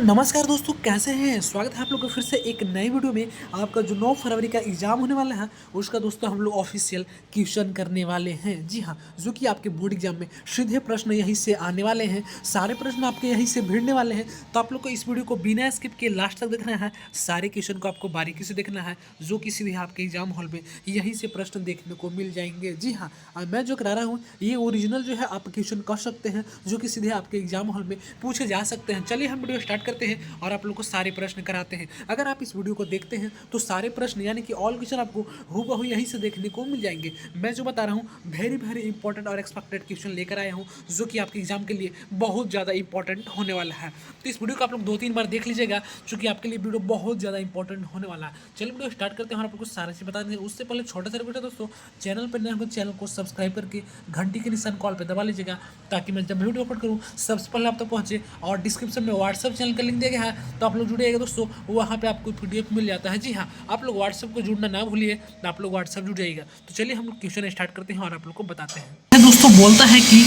नमस्कार दोस्तों, कैसे हैं। स्वागत है आप लोग का फिर से एक नई वीडियो में। आपका जो 9 फरवरी का एग्जाम होने वाला है उसका दोस्तों हम लोग ऑफिशियल क्वेश्चन करने वाले हैं। जी हाँ, जो कि आपके बोर्ड एग्जाम में सीधे प्रश्न यहीं से आने वाले हैं। सारे प्रश्न आपके यहीं से भिड़ने वाले हैं, तो आप लोग को इस वीडियो को बिना स्किप के लास्ट तक देखना है। सारे क्वेश्चन को आपको बारीकी से देखना है, जो कि सीधे आपके एग्जाम हॉल में यहीं से प्रश्न देखने को मिल जाएंगे। जी हाँ, मैं जो करा रहा हूँ ये ओरिजिनल जो है आप क्वेश्चन कर सकते हैं, जो कि सीधे आपके एग्जाम हॉल में पूछे जा सकते हैं। चलिए हम वीडियो स्टार्ट करते हैं और आप लोग को सारे प्रश्न कराते हैं। अगर आप इस वीडियो को देखते हैं तो सारे प्रश्न यानी कि ऑल क्वेश्चन आपको हूबहू यहीं से देखने को मिल जाएंगे। मैं जो बता रहा हूँ वेरी इंपॉर्टेंट और एक्सपेक्टेड क्वेश्चन लेकर आया हूँ, जो कि आपके एग्जाम के लिए बहुत ज़्यादा इंपॉर्टेंट होने वाला है। तो इस वीडियो को आप लोग 2-3 बार देख लीजिएगा, क्योंकि आपके लिए वीडियो बहुत ज़्यादा इंपॉर्टेंट होने वाला है। चलिए वीडियो स्टार्ट करते हैं और आप लोग को सारे से बता दें। उससे पहले छोटा सा रिक्वेस्ट है दोस्तों, चैनल पर नए हो चैनल को सब्सक्राइब करके घंटी के निशान कॉल पर दबा लीजिएगा, ताकि मैं जब वीडियो अपलोड करूँ सबसे पहले आप तक पहुँचे। और डिस्क्रिप्शन में व्हाट्सएप चैनल का लिंक दिया गया है, तो आप लोग जुड़िएगा दोस्तों, वहाँ पे आपको PDF मिल जाता है। जी हाँ, आप लोग व्हाट्सएप को जुड़ना ना भूलिए, तो आप लोग व्हाट्सएप जुड़ जाइएगा। तो चलिए हम लोग क्वेश्चन स्टार्ट करते हैं और आप लोग को बताते हैं। दोस्तों बोलता है कि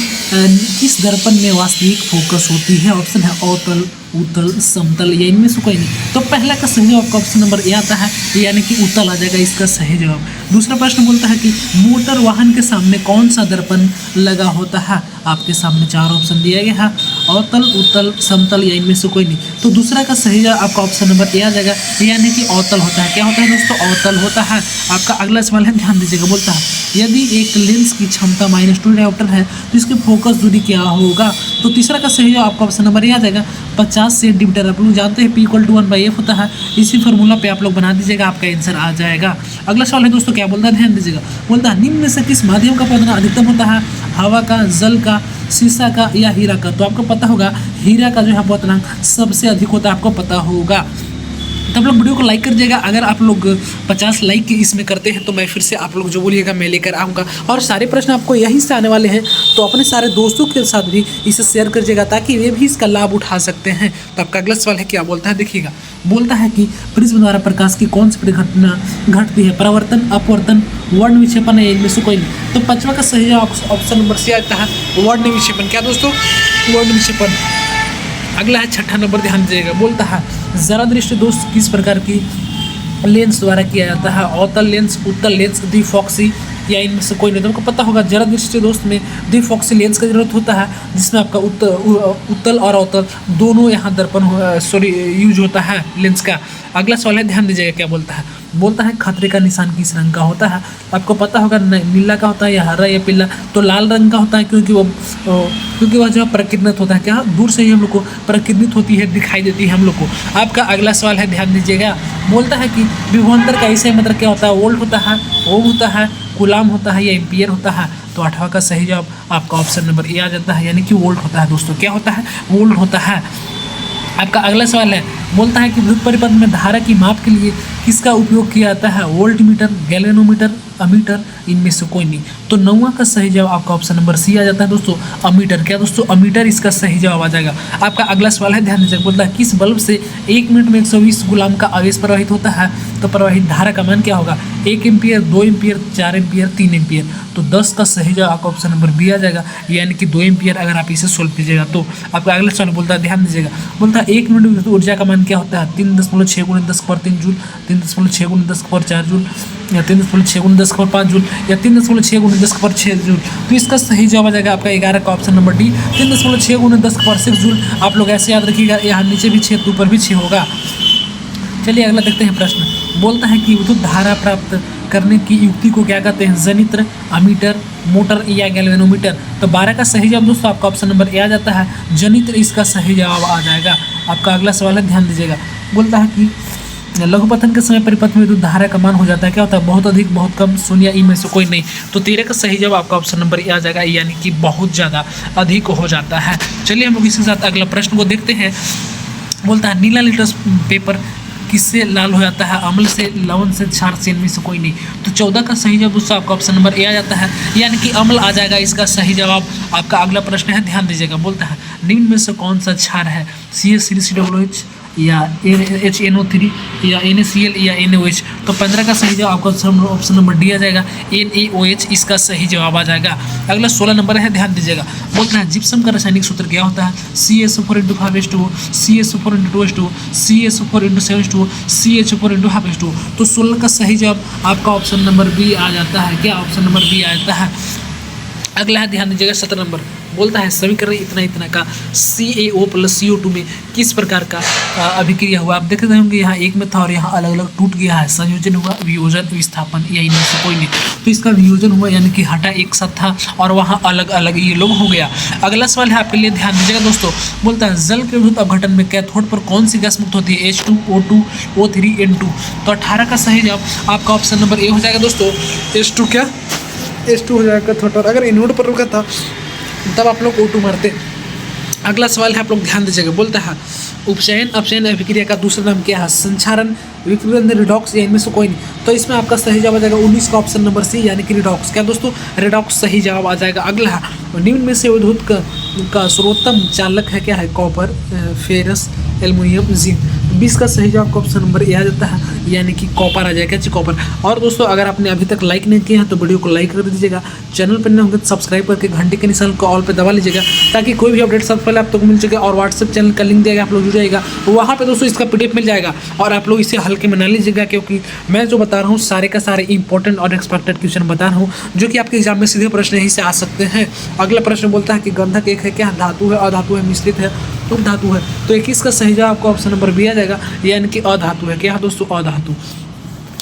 किस दर्पण में वास्तविक फोकस होती है। ऑप्शन है अवतल, उत्तल, समतल या इनमें से कोई नहीं। तो पहला का सही जवाब ऑप्शन नंबर ए आता है, यानी कि उत्तल आ जाएगा इसका सही जवाब। दूसरा प्रश्न बोलता है कि मोटर वाहन के सामने कौन सा दर्पण लगा होता है। आपके सामने 4 ऑप्शन दिया गया है, अवतल, उत्तल, समतल या इनमें से कोई नहीं। तो दूसरा का सही जवाब आपका ऑप्शन नंबर ए आ जाएगा, यानी कि अवतल होता है। क्या होता है दोस्तों? अवतल होता है। आपका अगला सवाल है, ध्यान दीजिएगा। बोलता है यदि एक लेंस की क्षमता -2 डायोप्टर है तो इसकी फोकस दूरी क्या होगा। तो तीसरा का सही जवाब आपका ऑप्शन नंबर ए आ जाएगा, 50 सेंटीमीटर। आप लोग जानते हैं P = 1/f होता है। इसी फार्मूला पे आप लोग बना दीजिएगा, आपका आंसर आ जाएगा। अगला सवाल है दोस्तों, क्या बोलता है, ध्यान दीजिएगा। बोलता है निम्न में से किस माध्यम का पतन अधिकतम होता है। हवा का, जल का, शीशा का या हीरा का। तो आपको पता होगा हीरा का जो है पतनांक सबसे अधिक होता है, आपको पता होगा। तो आप लोग वीडियो को लाइक कर दीजिएगा। अगर आप लोग 50 लाइक इसमें करते हैं तो मैं फिर से आप लोग जो बोलिएगा मैं लेकर आऊँगा। और सारे प्रश्न आपको यहीं से आने वाले हैं, तो अपने सारे दोस्तों के साथ भी इसे शेयर कर दीजिएगा, ताकि वे भी इसका लाभ उठा सकते हैं। तो आपका अगला सवाल है, क्या बोलता है, देखिएगा। बोलता है कि प्रिज्म द्वारा प्रकाश की कौन सी परिघटना घटती है। परावर्तन, अपवर्तन, वर्ण विक्षेपन या इनमें से कोई नहीं। तो पांचवा का सही जवाब ऑप्शन नंबर सी आता है, वर्ण विक्षेपन। क्या दोस्तों? वर्ण विक्षेपन। अगला है छठा नंबर, ध्यान दीजिएगा। बोलता है जरा दृष्टि दोष किस प्रकार की लेंस द्वारा किया जाता है। अवतल लेंस, उत्तल लेंस, द्विफॉक्सी या इनमें से कोई नहीं। तो आपको पता होगा जरा दृष्टि दोष में द्विफॉक्सी लेंस की जरूरत होता है, जिसमें आपका उत्तल और अवतल दोनों यहाँ दर्पण यूज होता है लेंस का। अगला सवाल है, ध्यान दीजिएगा। क्या बोलता है? बोलता है खतरे का निशान किस रंग का होता है। आपको पता होगा नीला का होता है या हरा या पीला। तो लाल रंग का होता है, क्योंकि वह जो प्रकिरणित होता है। क्या दूर से ही हम लोग को प्रकिरणित होती है, दिखाई देती है हम लोग को। आपका अगला सवाल है, ध्यान दीजिएगा। बोलता है कि विभवांतर का ऐसे मतलब क्या होता है। वोल्ट होता है, ओम होता है, कूलाम होता है या एम्पियर होता है। तो 8वां का सही जवाब आपका ऑप्शन नंबर ए आ जाता है, यानी कि वोल्ट होता है दोस्तों। क्या होता है? वोल्ट होता है। आपका अगला सवाल है, बोलता है कि विद्युत परिपथ में धारा की माप के लिए किसका उपयोग किया जाता है। वोल्टमीटर, गैल्वेनोमीटर, अमीटर, इनमें से कोई नहीं। तो 9वां का सही जवाब आपका ऑप्शन नंबर सी आ जाता है दोस्तों, अमीटर। क्या दोस्तों? अमीटर इसका सही जवाब आ जाएगा। आपका अगला सवाल है, ध्यान दीजिएगा। बोलता है किस बल्ब से 1 मिनट में 120 गुलाम का आवेश प्रवाहित होता है। तो प्रवाहित धारा का मान क्या होगा। 1 एम्पियर, 2 एम्पियर, 4 एम्पियर, 3 एम्पियर। तो 10 का सही जवाब आपका ऑप्शन नंबर बी आ जाएगा, यानी कि 2 एम्पियर। अगर आप इसे सोल्व कीजिएगा तो आपका अगला सवाल बोलता है, ध्यान दीजिएगा। बोलता है 1 मिनट में ऊर्जा का मान क्या होता है। 3.6 × 10⁻³ जूल, 3.6 × 10⁻4 जूल, या 3.6 × 10⁻5 जूल, या 3.6 × 10⁻6 जूल। तो इसका सही जवाब आ जाएगा आपका 11 का ऑप्शन नंबर डी, 3.6 × 10⁻6 जूल। आप लोग ऐसे याद रखिएगा, यहाँ नीचे भी 6 तो ऊपर भी 6 होगा। चलिए अगला देखते हैं प्रश्न। बोलता है कि विद्युत धारा प्राप्त करने की युक्ति को क्या कहते हैं। जनित्र, अमीटर, मोटर या गैल्वेनोमीटर। तो 12 का सही जवाब दोस्तों आपका ऑप्शन नंबर ए आ जाता है, जनित्र इसका सही जवाब आ जाएगा। आपका अगला सवाल है, ध्यान दीजिएगा। बोलता है कि लघुपतन के समय परिपथ में विद्युत धारा का मान हो जाता है। क्या होता है? बहुत अधिक, बहुत कम, शून्य, इनमें से कोई नहीं। तो 13 का सही जवाब आपका ऑप्शन नंबर ए आ जाएगा, यानी कि बहुत ज़्यादा अधिक हो जाता है। चलिए हम लोग इसके साथ अगला प्रश्न को देखते हैं। बोलता है नीला लिटमस पेपर किससे लाल हो जाता है। अम्ल से, लवण से, क्षार से, इनमें से कोई नहीं। तो 14 का सही जवाब दोस्तों आपका ऑप्शन नंबर ए आ जाता है, यानी कि अम्ल आ जाएगा इसका सही जवाब। आपका अगला प्रश्न है, ध्यान दीजिएगा। बोलता है निम्न में से कौन सा क्षार है। CH3COOH या HNO3 या NaCl या NaOH। तो 15 का सही जवाब आपका ऑप्शन नंबर डी आ जाएगा, NaOH इसका सही जवाब आ जाएगा। अगला 16 नंबर है, ध्यान दीजिएगा। बोलते हैं जिप्सम का रासायनिक सूत्र क्या होता है? CaSO4 × 5H2O, CaSO4 × 2H2O, CaSO4 × 7H2O, CaSO4 × ½ तो 16 का सही जवाब आपका ऑप्शन नंबर बी आ जाता है। क्या? ऑप्शन नंबर बी आ जाता है। अगला है, ध्यान दीजिएगा, 17 नंबर बोलता है समीकरण इतना इतना का CaO + CO2 में किस प्रकार का अभिक्रिया हुआ? आप देख रहे होंगे यहाँ एक में था और यहाँ अलग अलग टूट गया है। संयोजन हुआ, वियोजन, विस्थापन या इनमें से कोई नहीं। तो इसका वियोजन हुआ, यानी कि हटा एक साथ था और वहाँ अलग अलग ये लोग हो गया। अगला सवाल है आपके लिए, ध्यान दीजिएगा दोस्तों। बोलता है जल के विद्युत अपघटन में कैथोड पर कौन सी गैस मुक्त होती है? H2O2 O3 N2। तो 18 का सही जवाब आपका ऑप्शन नंबर ए हो जाएगा दोस्तों। H2 क्या? H2 हो जाएगा कैथोड पर। अगर एनोड पर रुका था तब आप लोग O2 मारते। अगला सवाल है, आप लोग ध्यान दीजिएगा। बोलता है उपचयन अपचयन अभिक्रिया का दूसरा नाम क्या है? संक्षारण, विकिरण, रिडॉक्स या इनमें से कोई नहीं। तो इसमें आपका सही जवाब आ जाएगा 19 का ऑप्शन नंबर सी, यानी कि रिडॉक्स। क्या दोस्तों? रिडॉक्स सही जवाब आ जाएगा। अगला निम्न में से विद्युत का सर्वोत्तम चालक है क्या है? Copper, ferrous, aluminium, zinc. 20 का सही जवाब का ऑप्शन नंबर ए आ जाता है, यानी कि कॉपर आ जाएगा जी, कॉपर। और दोस्तों अगर आपने अभी तक लाइक नहीं किया है तो वीडियो को लाइक कर दीजिएगा। चैनल पर नए होंगे तो सब्सक्राइब करके घंटे के निशान को ऑल पे दबा लीजिएगा, ताकि कोई भी अपडेट सबसे पहले आप तक मिल सके। और व्हाट्सएप चैनल का लिंक दिया गया, आप लोग जुड़ जाएगा, वहाँ पे दोस्तों इसका PDF मिल जाएगा और आप लोग इसे हल्के में ना लीजिएगा, क्योंकि मैं जो बता रहा हूँ सारे का सारे इंपॉर्टेंट और एक्सपेक्टेड क्वेश्चन बता रहा हूँ, जो कि आपके एग्जाम में सीधे प्रश्न यहीं से आ सकते हैं। अगला प्रश्न बोलता है कि गंधक एक है क्या? धातु है, अधातु है, मिश्रित है, उपधातु है। तो 21 का सही जवाब आपका ऑप्शन नंबर बी आ जाएगा, यानी कि अधातु है। क्या दोस्तों? अधातु।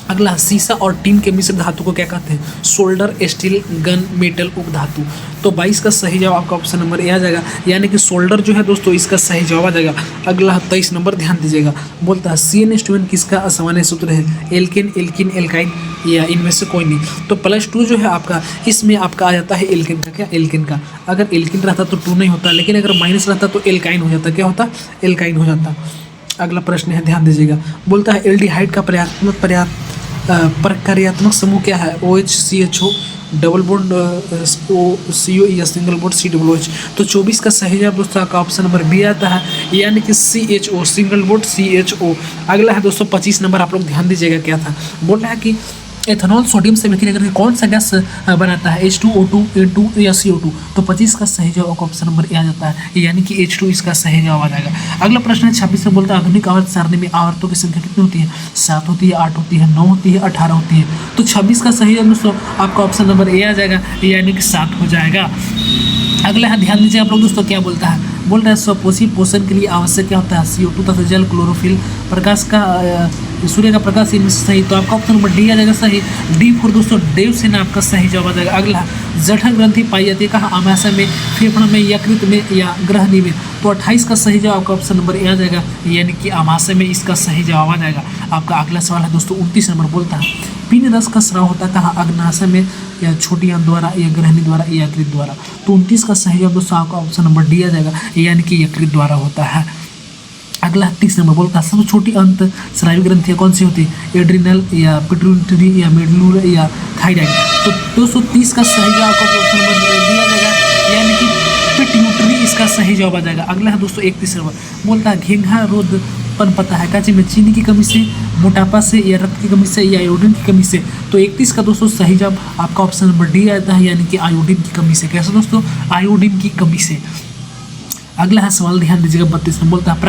अगला सीसा और टीन के मिश्र धातु को क्या कहते हैं? सोल्डर, स्टील, गन, मेटल, उपधातु। तो 22 का सही जवाब आपका ऑप्शन नंबर ए आ जाएगा, यानी कि सोल्डर जो है दोस्तों इसका सही जवाब आ जाएगा। अगला 23 नंबर, ध्यान दीजिएगा। बोलता है CnH2n किसका असामान्य सूत्र है? एल्केन, एल्किन, एल्काइन या इनमें से कोई नहीं। तो +2 जो है आपका, इसमें आपका आ जाता है एल्केन का। क्या? एल्केन का। अगर एल्किन रहता तो 2 नहीं होता, लेकिन अगर माइनस रहता तो एल्काइन हो जाता। क्या होता? एल्काइन हो जाता। अगला प्रश्न है, ध्यान दीजिएगा। बोलता है एल्डिहाइड का प्रक्रियात्मक समूह क्या है? OH, CHO, double bond CO या सिंगल बॉन्ड COOH। तो 24 का सही जवाब दोस्तों आपका ऑप्शन नंबर बी आता है, यानी कि CHO, सिंगल बॉन्ड CHO। अगला है दोस्तों 25 नंबर, आप लोग ध्यान दीजिएगा। क्या था? बोल रहा है कि एथेनॉल सोडियम से अभिक्रिया करके कौन सा गैस बनाता है? H2O2, N2 या CO2। तो 25 का सही जवाब ऑप्शन नंबर ए आ जाता है, यानी कि H2 इसका सही जवाब आ जाएगा। अगला प्रश्न है 26 में, बोलता है आधुनिक आवर्त सारणी में आवर्तों की संख्या कितनी होती है? 7 होती है, 8 होती है, 9 होती है, 18 होती है। तो 26 का सही जवाब दोस्तों आपका ऑप्शन नंबर ए आ जाएगा, यानी कि 7 हो जाएगा। अगला है, ध्यान दीजिए आप लोग दोस्तों, क्या बोलता है? बोल रहा है स्वपोषी पोषण के लिए आवश्यक क्या होता है? CO2 तथा जल, क्लोरोफिल, प्रकाश का सूर्य का प्रकाश, इनमें से सही। तो आपका ऑप्शन नंबर डी आ जाएगा सही। D4 दोस्तों देव सेना आपका सही जवाब आ जाएगा। अगला जठर ग्रंथि पाई जाती है कहाँ? आमाशय में, फेफड़ा में, यकृत में या ग्रहणी में। तो 28 का सही जवाब आपका ऑप्शन नंबर ए आ जाएगा, यानी कि आमाशय में इसका सही जवाब आ जाएगा। आपका अगला सवाल है दोस्तों 29 नंबर, बोलता है पिन रस का स्राव होता है कहाँ? अग्नाशय में या छोटी आंत द्वारा या ग्रहणी द्वारा या यकृत द्वारा। तो 29 का सही जवाब दोस्तों आपका ऑप्शन नंबर डी आ जाएगा, यानी कि यकृत द्वारा होता है। अगला 30 नंबर, बोलता है सबसे छोटी अंत स्रावी ग्रंथियाँ कौन सी होती है? एड्रिनल या पिट्यूटरी या मेडुलर या थायराइड। तो 230 का सही जवाब आपका ऑप्शन नंबर दिया जाएगा, यानी कि पिट्यूटरी इसका सही जवाब आ जाएगा। अगला है दोस्तों 31 नंबर, बोलता है घेंघा रोग पनपता है काची में? चीनी की कमी से, मोटापा से या रक्त की कमी से या आयोडीन की कमी से। तो 31 का दोस्तों सही जवाब आपका ऑप्शन नंबर डी आता है, यानी कि आयोडीन की कमी से। कैसे दोस्तों? आयोडीन की कमी से। अगला है सवाल, ध्यान दीजिएगा 32 में, बोलता है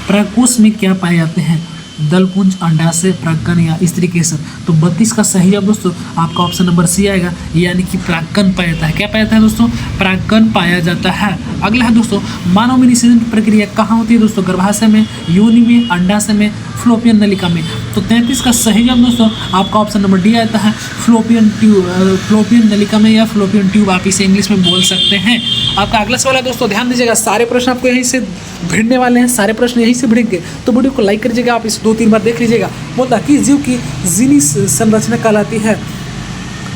प्राकोष में क्या पाए जाते हैं? दलपुंज, अंडाशय, प्राक्कन या स्त्री केसर। तो 32 का सही जवाब दोस्तों आपका ऑप्शन नंबर सी आएगा, यानी कि प्राक्कन पाया जाता है। क्या पाया जाता है दोस्तों? प्राक्कन पाया जाता है। अगला है दोस्तों मानव में निषेचन की प्रक्रिया कहाँ होती है दोस्तों? गर्भाशय में, योनि में, अंडाशय में, फ्लोपियन नलिका में। तो 33 का सही जवाब दोस्तों आपका ऑप्शन नंबर डी आता है, फ्लोपियन नलिका में या फ्लोपियन ट्यूब, आप इसे इंग्लिश में बोल सकते हैं। आपका अगला सवाल है दोस्तों, ध्यान दीजिएगा, सारे प्रश्न आपको यहीं से भिड़ने वाले हैं, सारे प्रश्न यहीं से भिड़ेंगे, तो वीडियो को लाइक करिएगा, आप इसे 2-3 बार देख लीजिएगा। बोलता कि जीव की जीनी संरचना कहलाती है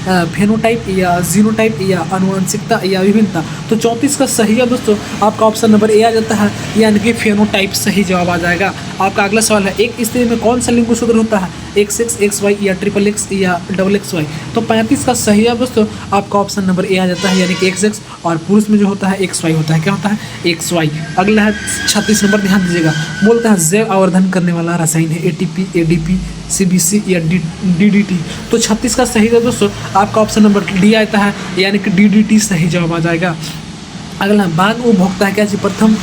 फेनोटाइप या जीनोटाइप या आनुवंशिकता या विभिन्नता। तो 34 का सही है दोस्तों आपका ऑप्शन नंबर ए आ जाता है, यानी कि फेनोटाइप सही जवाब आ जाएगा। आपका अगला सवाल है, एक स्त्री में कौन सा लिंग सूत्र होता है, XX, XY या XXX या XXY। तो 35 का सही जवाब दोस्तों आपका ऑप्शन नंबर ए आ जाता है, यानी कि XX, और पुरुष में जो होता है XY होता है। क्या होता है? XY। अगला है 36 नंबर, ध्यान दीजिएगा, बोलता है जैव आवर्धन करने वाला रसायन है ATP, ADP, CBC या DDT। तो 36 का सही जवाब दोस्तों आपका ऑप्शन नंबर डी आता है, यानी कि DDT सही जवाब आ जाएगा। अगला, बाघ उपभोक्ता है क्या जी, प्रथम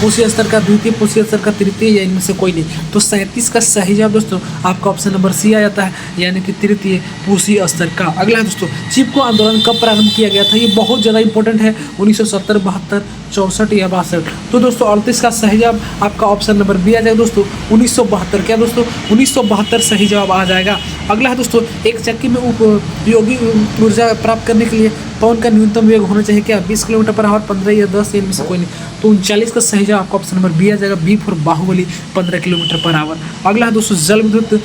पोषी स्तर का, द्वितीय पोषी स्तर का, तृतीय या इनमें से कोई नहीं। तो 37 का सही जवाब दोस्तों आपका ऑप्शन नंबर सी आ जाता है, यानी कि तृतीय पोषी स्तर का। अगला है दोस्तों, चिपको आंदोलन कब प्रारंभ किया गया था, ये बहुत ज़्यादा इंपॉर्टेंट है, 1970, 72, 64 या 62। तो दोस्तों 38 का सही जवाब आपका ऑप्शन नंबर बी आ जाएगा दोस्तों, 1972। क्या दोस्तों? 1972 सही जवाब आ जाएगा। अगला है दोस्तों, एक चक्की में उपयोगी ऊर्जा प्राप्त करने के लिए पवन का न्यूनतम वेग होना चाहिए क्या, 20 किलोमीटर पर आवर, 15 या 10, इनमें से कोई नहीं। तो 39 का सही जवाब आपका ऑप्शन नंबर बी आ जाएगा, B for Baahubali, 15 kilometre per hour. अगला है दोस्तों, जल विद्युत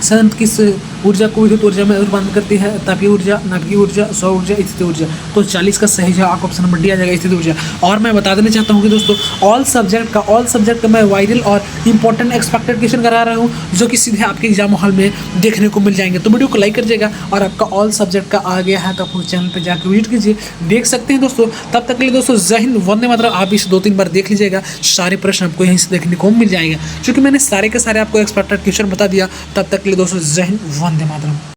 संयंत्र किस ऊर्जा को विद्युत ऊर्जा में रूपांतरित करती है, तापीय ऊर्जा, नाभिकीय ऊर्जा, सौर ऊर्जा, स्थितिज ऊर्जा। तो 40 का सही जवाब आपका ऑप्शन नंबर डी आ जाएगा, स्थितिज ऊर्जा। और मैं बता देना चाहता हूँ कि दोस्तों ऑल सब्जेक्ट का मैं वायरल और इंपॉर्टेंट एक्सपेक्टेड क्वेश्चन करा रहा हूँ, जो कि सीधे आपके एग्जाम हॉल में देखने को मिल जाएंगे। तो वीडियो को लाइक करिएगा, और आपका ऑल सब्जेक्ट का आ गया है तो अपने चैनल पर जाकर विजिट कीजिए, देख सकते हैं दोस्तों। तब तक के लिए दोस्तों जय हिंद, वंदे मातरम। आप इसे 2-3 बार देख लीजिएगा, सारे प्रश्न आपको यहीं से देखने को मिल जाएगा, क्योंकि मैंने सारे के सारे आपको एक्सपेक्टेड क्वेश्चन बता दिया। तब तक के लिए दोस्तों जय हिंद, वंदे मातरम।